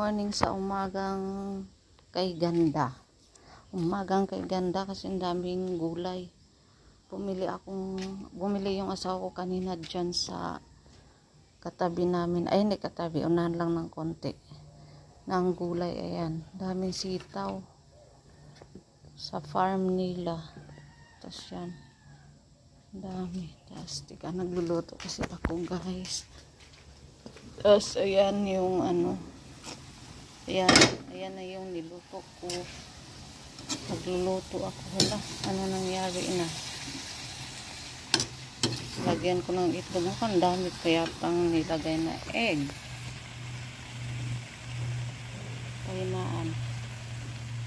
morning sa umagang kay ganda. Umagang kay ganda kasi ang daming gulay. Bumili yung asawa ko kanina dyan sa katabi namin. Ay, hindi katabi. Unahan lang ng konti. Ng gulay, ayan. Daming sitaw. Sa farm nila. Tapos yan. Dami. Tapos, tika, nagluluto kasi ako, guys. Tapos, ayan yung ayan na yung niluto ko. Nagluluto ako. Hala, ano nangyari na? Lagyan ko ng itlog. Ang dami kaya pang nilagay na egg. Kainaan.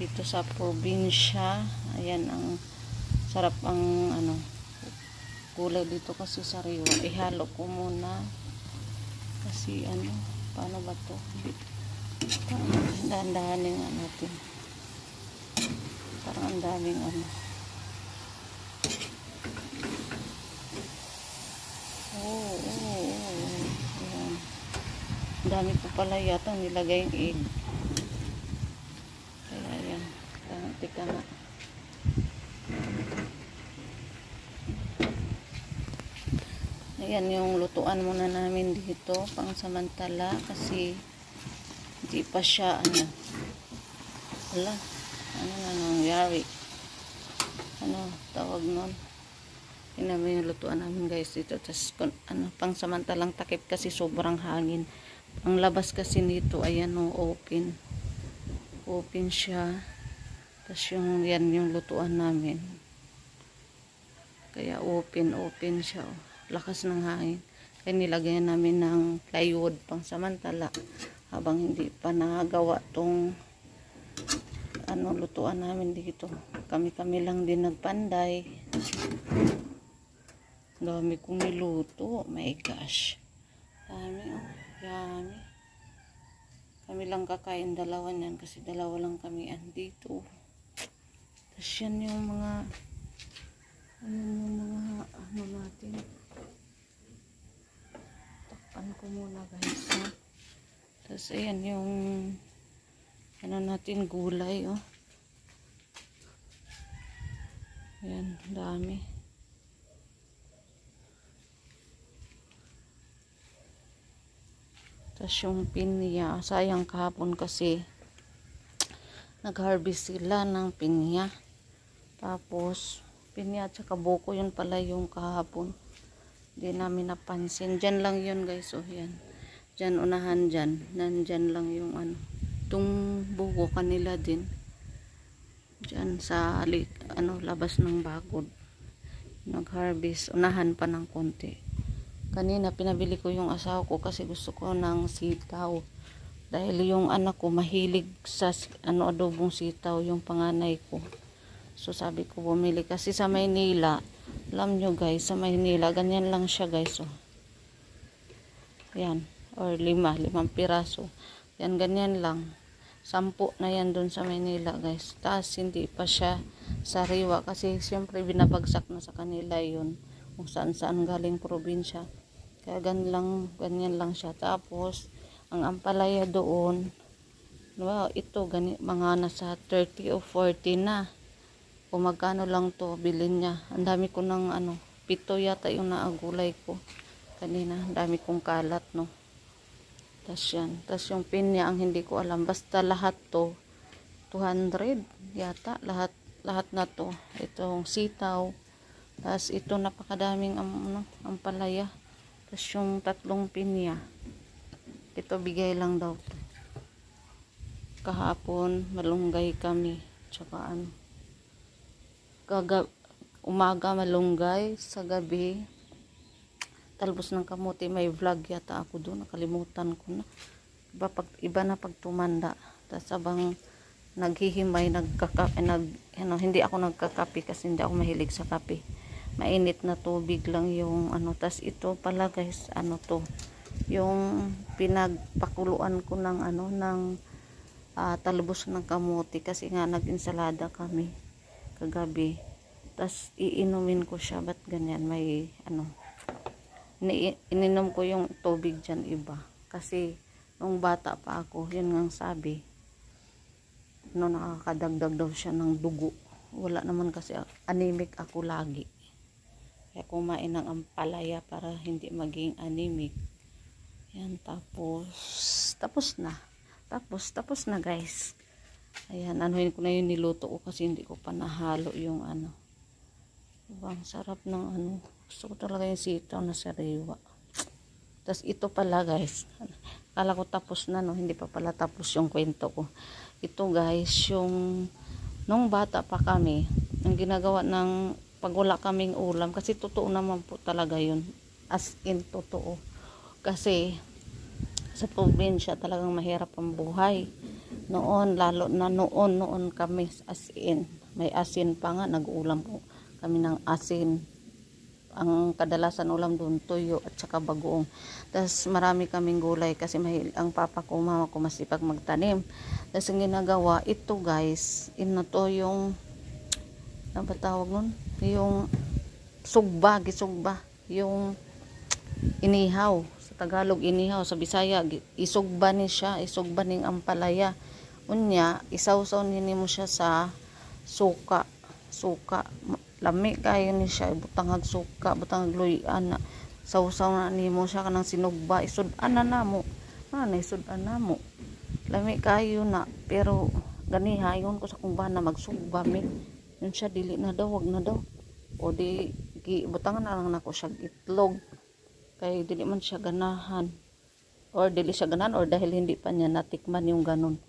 Dito sa probinsya, ayan ang sarap ang gulay dito kasi sariwa. Ihalo ko muna. Kasi paano ba to? Dahan-dahanin nga natin. Parang ang daming ayan. Ang dami ko pala yata nilagay yung egg. Kaya ayan. Tika nga. Ayan yung lutuan muna namin dito pang samantala kasi hindi pa siya wala ano na nangyari, tawag nun. Yun naman yung lutuan namin, guys, dito. Tapos pang samantalang takip kasi sobrang hangin. Ang labas kasi nito, ayan open siya. Tapos yan yung lutuan namin, kaya open siya. Lakas ng hangin, kaya nilagyan namin ng plywood pang samantala habang hindi pa nagawa tong lutuan namin dito. Kami lang din nagpanday. Dami kong niluto, my gosh, dami dami. Kami lang kakain, dalawa niyan kasi dalawa lang kami andito. Tapos yan yung mga natin. Takpan ko muna, guys, ha? Tapos ayan yung natin gulay, ayan, dami. Tapos yung pinya, sayang kahapon kasi nag-harvest sila ng pinya. Tapos pinya at saka buko, yun pala yung kahapon. Hindi namin napansin. Dyan lang yun, guys. Yan. Dyan, unahan dyan. Nandyan lang yung itong buko kanila din. Dyan sa labas ng bagod. Nag-harvest. Unahan pa ng konti. Kanina pinabili ko yung asawa ko kasi gusto ko ng sitaw. Dahil yung anak ko mahilig sa adobong sitaw, yung panganay ko. So sabi ko bumili kasi sa Maynila. Alam nyo, guys, sa Maynila ganyan lang siya, guys. Yan, or 5 piraso. Yan, ganyan lang. 10 na yan dun sa Maynila, guys. Tapos hindi pa siya sariwa kasi siyempre binabagsak na sa kanila yun kung saan galing probinsya. Kaya ganyan lang siya. Tapos ang ampalaya doon, ito mga nasa 30 o 40 na. Kung magkano lang to bilhin niya. Ang dami ko ng 7 yata yung naagulay ko kanina. Ang dami kong kalat, no. Tapos yan. Tapos yung pinya ang hindi ko alam. Basta lahat to 200 yata. Lahat na to. Itong sitaw. Tapos ito napakadaming ampalaya. Tapos yung 3 pinya. Ito bigay lang daw to. Kahapon malunggay kami. Tsaka umaga malunggay, sa gabi talbos ng kamote. May vlog yata ako doon, nakalimutan ko na. Iba na pag tumanda. Tapos abang naghihimay, hindi ako nagkakape kasi hindi ako mahilig sa kape. Mainit na tubig lang yung tas ito pala, guys, to yung pinagpakuluan ko ng talbos ng kamote kasi nga nag-insalada kami kagabi. Tas iinumin ko siya. Ba't ganyan? May ininom ko yung tubig dyan iba kasi nung bata pa ako, yun nga sabi, no, nakakadagdag daw siya ng dugo. Wala naman kasi, anemic ako lagi. Kaya kumain ng ampalaya para hindi maging anemic. Yan, tapos na guys. Ayan, anuhin ko na yung niluto ko kasi hindi ko pa nahalo yung ano. Ang sarap ng ano. Gusto ko talaga yung sitaw na sariwa. Tapos ito pala guys. Akala ko tapos na, no? Hindi pa pala tapos yung kwento ko. Ito guys, yung nung bata pa kami, ang ginagawa ng pag wala kaming ulam, kasi totoo naman po talaga yun. As in, totoo. Kasi sa probinsya talagang mahirap ang buhay. Noon, lalo na noon kami, as in, may asin pa nga, nag-ulam po kami ng asin. Ang kadalasan ulam doon, tuyo at saka bagoong. Tapos marami kaming gulay kasi ang papa ko, mama ko masipag magtanim. Tapos ang ginagawa, ito guys, to yung, ano ba tawag nun? Yung gisugba, yung inihaw. Tagalog inihaw, sa Bisaya isugba ni siya, isugba ning ampalaya. Unya isawsaw nini mo siya sa suka. Lami kayo ni siya, butangag suka, butangag luyan na. Sawsaw na nimo siya kanang sinugba, isud-an na mo. Isud-an na mo. Lami kayo na, pero ganiha yun ko sa kumbana magsugba mi. Yun siya dili na daw, wag na daw. O di butangan na lang nako siya itlog. Kaya dili man siya ganahan, or dili siya ganahan, or dahil hindi pa niya natikman yung ganun.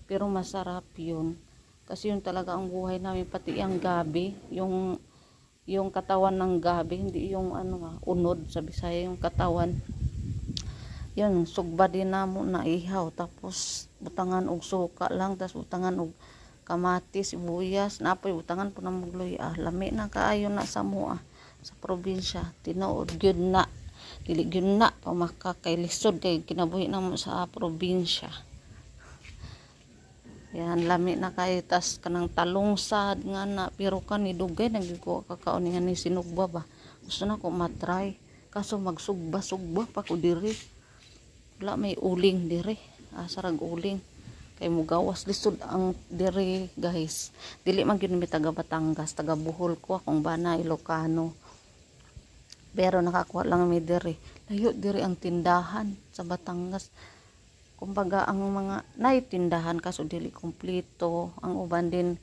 Pero masarap yun kasi yun talaga ang buhay namin, pati yung gabi, yung katawan ng gabi, hindi yung unod sa Bisaya, yung katawan yun, sugba din namo na ihaw, tapos butangan og suka lang, tapos butangan og kamatis, sibuyas, napoy butangan po na magluy. Lami na kaayo na sa mua sa probinsya, tinuod gyud na. Dili gyud na pamaka kay lisod kay kinabuhi na mo sa probinsya. Yan, lami na kay tas kanang talungsad nga na, pero kani dugay nagiko kakaon nga ni sinugba ba. Gusto na ko matry, kaso magsugba pa ko diri. Wala may uling diri. Sarag uling. Kay mugawas lisod ang diri guys. Dili man gyud mi taga Batangas, taga Bohol ko, akong bana Ilocano. Pero nakakuha lang mi diri. Layo diri ang tindahan sa Batangas. Kumbaga ang mga naitindahan kaso dili kompleto. Ang uban din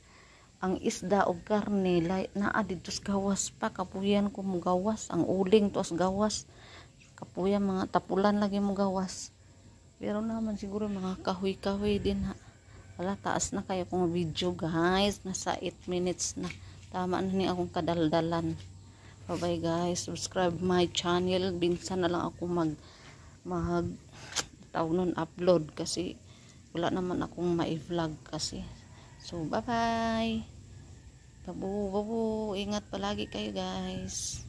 ang isda o karne naa dito sa gawas pa, kapuyan ko mo gawas. Ang uling to as gawas. Kapuyan mga tapulan lagi mo gawas. Pero naman siguro mga kahoy-kahoy din ha. Wala, taas na kayo kung video guys. Nasa 8 minutes na. Tama na ni akong kadaldalan. Bye guys, subscribe my channel. Binsan na lang ako upload kasi wala naman akong mai-vlog kasi. So bye bye. Babu, ingat palagi kayo guys.